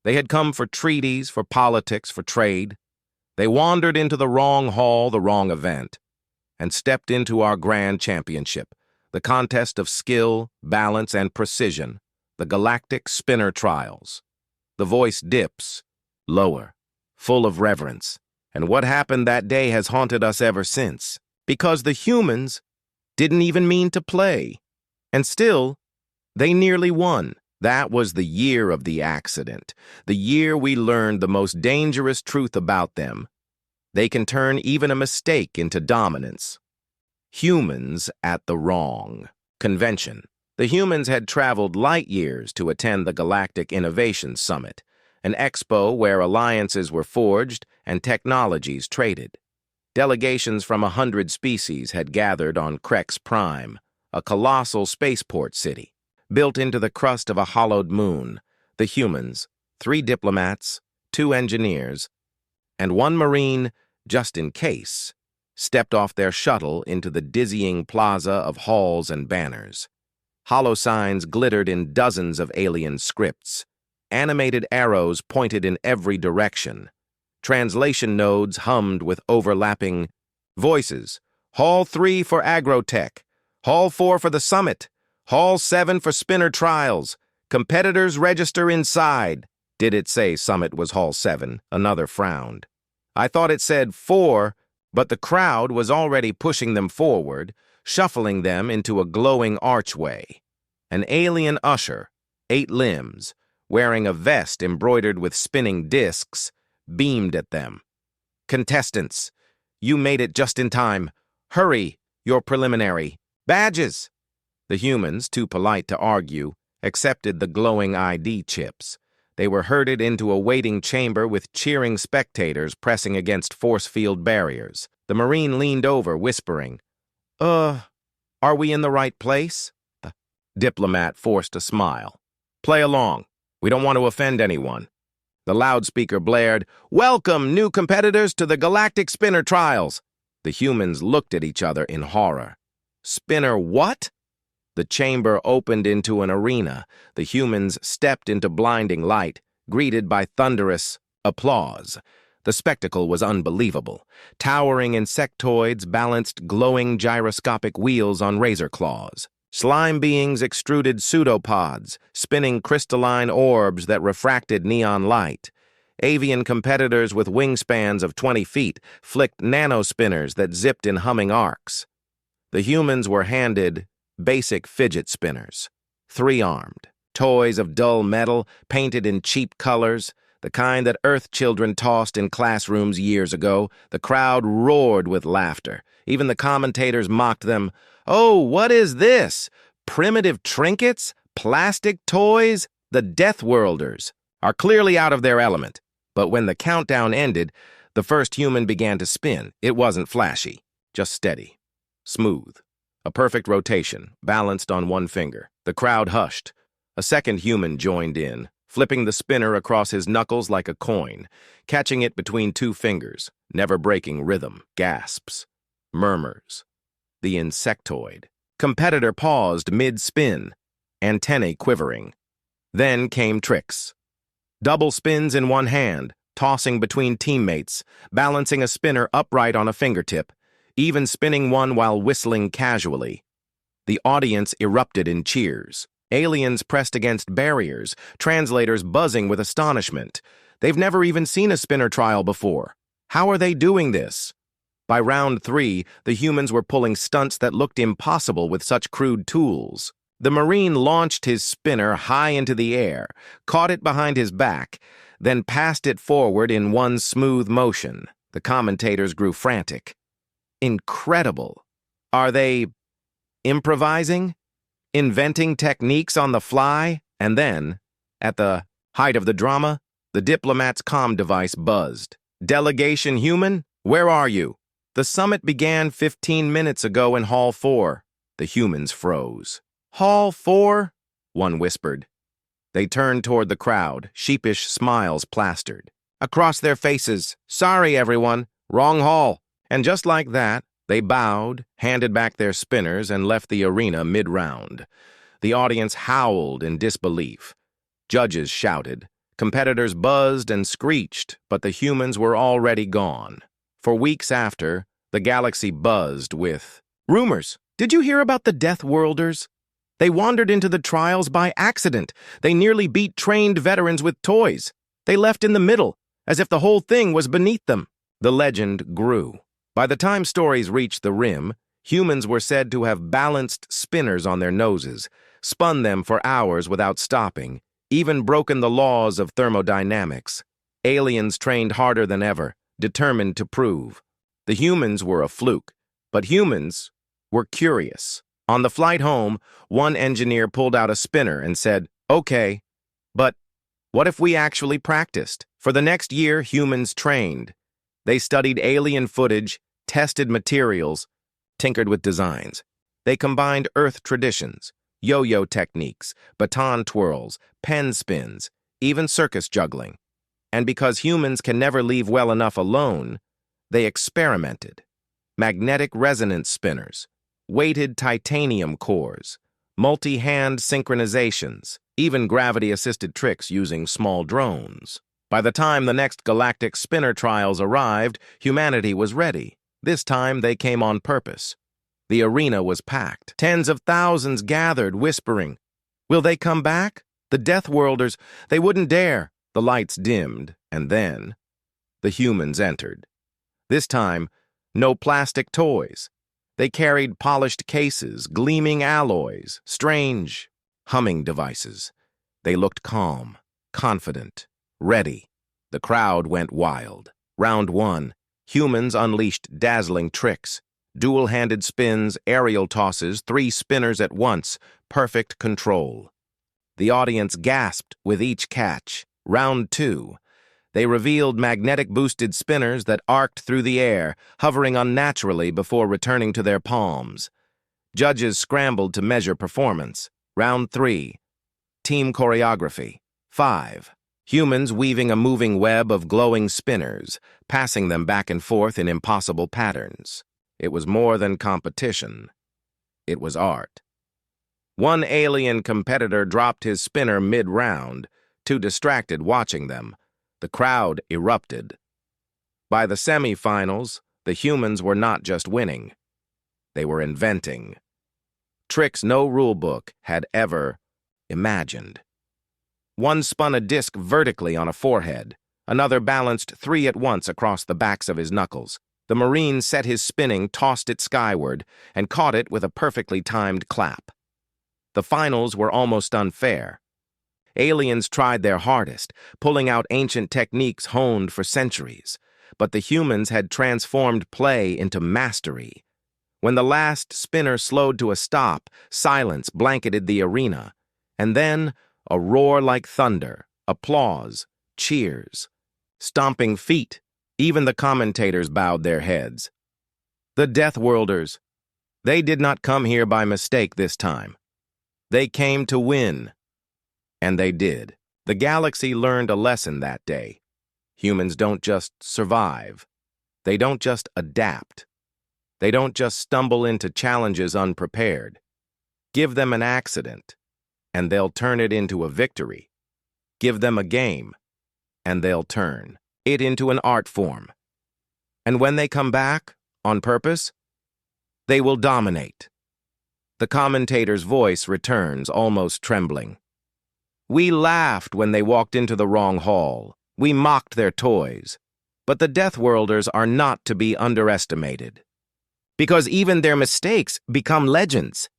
They had come for treaties, for politics, for trade. They wandered into the wrong hall, the wrong event, and stepped into our grand championship, the contest of skill, balance, and precision, the Galactic Spinner Trials. The voice dips, lower, full of reverence, and what happened that day has haunted us ever since, because the humans didn't even mean to play, and still, they nearly won. That was the year of the accident, the year we learned the most dangerous truth about them. They can turn even a mistake into dominance. Humans at the wrong convention. The humans had traveled light years to attend the Galactic Innovation Summit, an expo where alliances were forged and technologies traded. Delegations from 100 species had gathered on Krex Prime, a colossal spaceport city. Built into the crust of a hollowed moon, the humans, 3 diplomats, 2 engineers, and 1 Marine, just in case, stepped off their shuttle into the dizzying plaza of halls and banners. Hollow signs glittered in dozens of alien scripts. Animated arrows pointed in every direction. Translation nodes hummed with overlapping voices. Hall 3 for Agrotech. Hall 4 for the Summit. Hall 7 for Spinner Trials. Competitors register inside. Did it say Summit was Hall 7? Another frowned. I thought it said 4, but the crowd was already pushing them forward, shuffling them into a glowing archway. An alien usher, 8 limbs, wearing a vest embroidered with spinning discs, beamed at them. Contestants, you made it just in time. Hurry, your preliminary. Badges! The humans, too polite to argue, accepted the glowing ID chips. They were herded into a waiting chamber with cheering spectators pressing against force field barriers. The Marine leaned over, whispering, Are we in the right place? The diplomat forced a smile. Play along. We don't want to offend anyone. The loudspeaker blared, Welcome, new competitors, to the Galactic Spinner Trials. The humans looked at each other in horror. Spinner what? The chamber opened into an arena. The humans stepped into blinding light, greeted by thunderous applause. The spectacle was unbelievable. Towering insectoids balanced glowing gyroscopic wheels on razor claws. Slime beings extruded pseudopods, spinning crystalline orbs that refracted neon light. Avian competitors with wingspans of 20 feet flicked nanospinners that zipped in humming arcs. The humans were handed basic fidget spinners, 3-armed, toys of dull metal painted in cheap colors, the kind that Earth children tossed in classrooms years ago. The crowd roared with laughter. Even the commentators mocked them. Oh, what is this? Primitive trinkets? Plastic toys? The Death Worlders are clearly out of their element. But when the countdown ended, the first human began to spin. It wasn't flashy, just steady, smooth. A perfect rotation, balanced on 1 finger. The crowd hushed. A second human joined in, flipping the spinner across his knuckles like a coin, catching it between 2 fingers, never breaking rhythm. Gasps. Murmurs. The insectoid. Competitor paused mid-spin, antennae quivering. Then came tricks. Double spins in 1 hand, tossing between teammates, balancing a spinner upright on a fingertip, even spinning one while whistling casually. The audience erupted in cheers. Aliens pressed against barriers, translators buzzing with astonishment. They've never even seen a spinner trial before. How are they doing this? By round 3, the humans were pulling stunts that looked impossible with such crude tools. The Marine launched his spinner high into the air, caught it behind his back, then passed it forward in 1 smooth motion. The commentators grew frantic. Incredible. Are they improvising? Inventing techniques on the fly? And then, at the height of the drama, the diplomat's comm device buzzed. Delegation human, where are you? The summit began 15 minutes ago in Hall 4. The humans froze. Hall 4? One whispered. They turned toward the crowd, sheepish smiles plastered. Across their faces, sorry everyone, wrong hall. And just like that, they bowed, handed back their spinners, and left the arena mid-round. The audience howled in disbelief. Judges shouted. Competitors buzzed and screeched, but the humans were already gone. For weeks after, the galaxy buzzed with rumors. Did you hear about the Death Worlders? They wandered into the trials by accident. They nearly beat trained veterans with toys. They left in the middle, as if the whole thing was beneath them. The legend grew. By the time stories reached the rim, humans were said to have balanced spinners on their noses, spun them for hours without stopping, even broken the laws of thermodynamics. Aliens trained harder than ever, determined to prove. The humans were a fluke, but humans were curious. On the flight home, one engineer pulled out a spinner and said, "Okay, but what if we actually practiced?" For the next year, humans trained. They studied alien footage, tested materials, tinkered with designs. They combined Earth traditions, yo-yo techniques, baton twirls, pen spins, even circus juggling. And because humans can never leave well enough alone, they experimented. Magnetic resonance spinners, weighted titanium cores, multi-hand synchronizations, even gravity-assisted tricks using small drones. By the time the next Galactic Spinner Trials arrived, humanity was ready. This time they came on purpose. The arena was packed. Tens of thousands gathered, whispering, "Will they come back? The Death Worlders, they wouldn't dare." The lights dimmed, and then the humans entered. This time, no plastic toys. They carried polished cases, gleaming alloys, strange, humming devices. They looked calm, confident, ready. The crowd went wild. Round 1, humans unleashed dazzling tricks. Dual-handed spins, aerial tosses, 3 spinners at once, perfect control. The audience gasped with each catch. Round 2, they revealed magnetic-boosted spinners that arced through the air, hovering unnaturally before returning to their palms. Judges scrambled to measure performance. Round 3, team choreography. 5, humans weaving a moving web of glowing spinners, passing them back and forth in impossible patterns. It was more than competition. It was art. One alien competitor dropped his spinner mid-round, too distracted watching them. The crowd erupted. By the semifinals, the humans were not just winning. They were inventing tricks no rulebook had ever imagined. One spun a disc vertically on a forehead. Another balanced 3 at once across the backs of his knuckles. The Marine set his spinning, tossed it skyward, and caught it with a perfectly timed clap. The finals were almost unfair. Aliens tried their hardest, pulling out ancient techniques honed for centuries, but the humans had transformed play into mastery. When the last spinner slowed to a stop, silence blanketed the arena, and then a roar like thunder, applause, cheers, stomping feet. Even the commentators bowed their heads. The Death Worlders. They did not come here by mistake this time. They came to win. And they did. The galaxy learned a lesson that day. Humans don't just survive. They don't just adapt. They don't just stumble into challenges unprepared. Give them an accident, and they'll turn it into a victory. Give them a game, and they'll turn it into an art form. And when they come back, on purpose, they will dominate. The commentator's voice returns, almost trembling. We laughed when they walked into the wrong hall. We mocked their toys. But the Death Worlders are not to be underestimated. Because even their mistakes become legends.